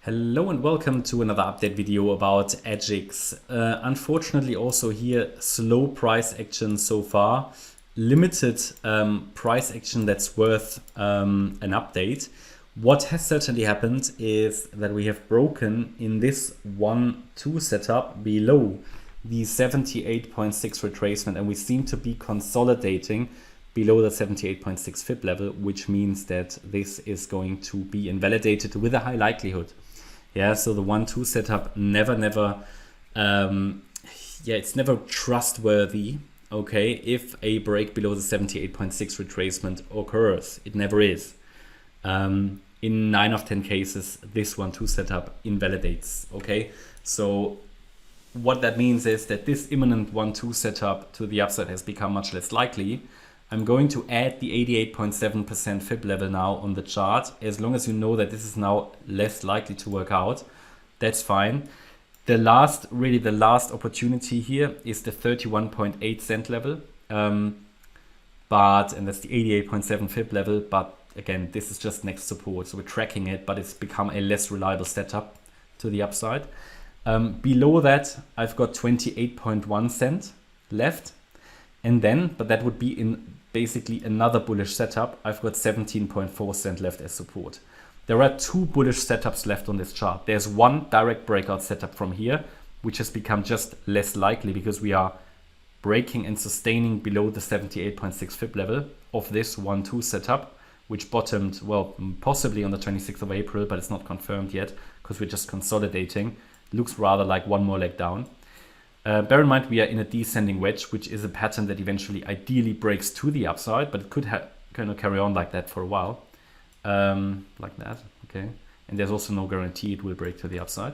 Hello and welcome to another update video about AGIX. Unfortunately also here slow price action so far, limited price action that's worth an update. What has certainly happened is that we have broken in this 1-2 setup below the 78.6 retracement, and we seem to be consolidating below the 78.6 fib level, which means that this is going to be invalidated with a high likelihood. Yeah, so the 1-2 setup it's never trustworthy. Okay, if a break below the 78.6 retracement occurs, it never is. In 9 of 10 cases, this 1-2 setup invalidates. Okay, so what that means is that this imminent 1-2 setup to the upside has become much less likely. I'm going to add the 88.7% fib level now on the chart. As long as you know that this is now less likely to work out, that's fine. The last opportunity here is the 31.8 cent level. And that's the 88.7 fib level. But again, this is just next support. So we're tracking it, but it's become a less reliable setup to the upside. Below that, I've got 28.1 cent left. And then, but that would be in basically another bullish setup, I've got 17.4 cent left as support. There are two bullish setups left on this chart. There's one direct breakout setup from here, which has become just less likely because we are breaking and sustaining below the 78.6 fib level of this 1-2 setup, which bottomed, well, possibly on the 26th of April, but it's not confirmed yet because we're just consolidating. Looks rather like one more leg down. Bear in mind we are in a descending wedge, which is a pattern that eventually ideally breaks to the upside, but it could kind of carry on like that for a while, like that. Okay, and there's also no guarantee it will break to the upside,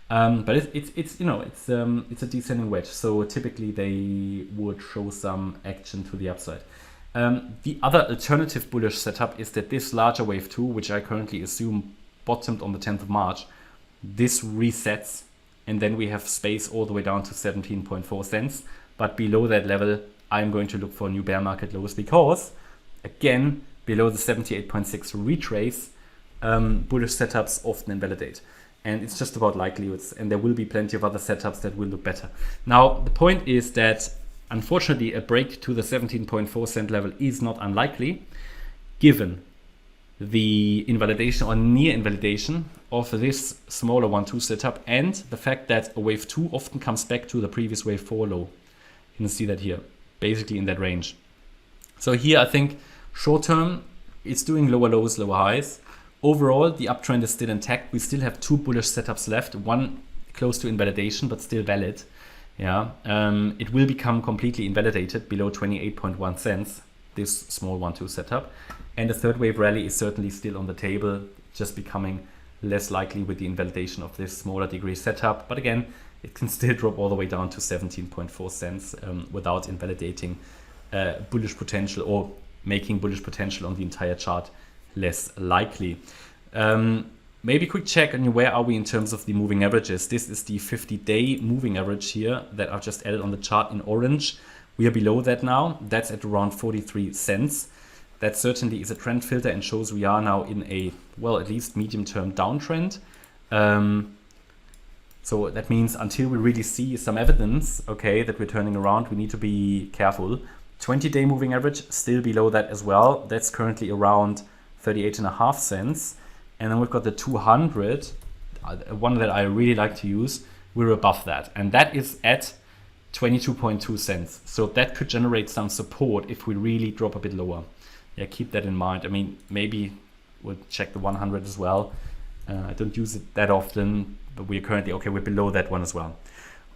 but it's a descending wedge, so typically they would show some action to the upside. The other alternative bullish setup is that this larger wave 2, which I currently assume bottomed on the 10th of March, this resets. And then we have space all the way down to 17.4 cents. But below that level, I'm going to look for new bear market lows because, again, below the 78.6 retrace, bullish setups often invalidate. And it's just about likelihoods. And there will be plenty of other setups that will look better. Now, the point is that, unfortunately, a break to the 17.4 cent level is not unlikely, given the invalidation or near invalidation of this smaller 1-2 setup and the fact that a wave 2 often comes back to the previous wave 4 low. You can see that here, basically in that range. So here I think short term it's doing lower lows, lower highs. Overall the uptrend is still intact. We still have two bullish setups left, one close to invalidation but still valid. Yeah, it will become completely invalidated below 28.1 cents, this small 1-2 setup. And the third wave rally is certainly still on the table, just becoming less likely with the invalidation of this smaller degree setup. But again, it can still drop all the way down to 17.4 cents without invalidating bullish potential or making bullish potential on the entire chart less likely. Maybe a quick check on where are we in terms of the moving averages. This is the 50-day moving average here that I've just added on the chart in orange. We are below that now. That's at around 43 cents. That certainly is a trend filter and shows we are now in a, well, at least medium-term downtrend. So that means until we really see some evidence, okay, that we're turning around, we need to be careful. 20-day moving average, still below that as well. That's currently around 38.5 cents. And then we've got the 200, one that I really like to use. We're above that. And that is at 22.2 cents. So that could generate some support if we really drop a bit lower. Yeah, keep that in mind. I mean, maybe we'll check the 100 as well. I don't use it that often, but we're currently, okay, we're below that one as well.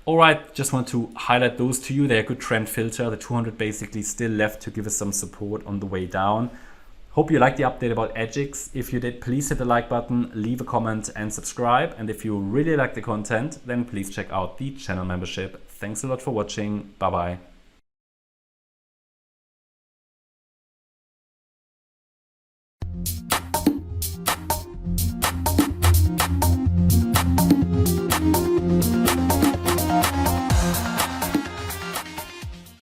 All right, just want to highlight those to you. They're a good trend filter. The 200 basically still left to give us some support on the way down. Hope you liked the update about AGIX. If you did, please hit the like button, leave a comment and subscribe. And if you really like the content, then please check out the channel membership. Thanks a lot for watching. Bye-bye.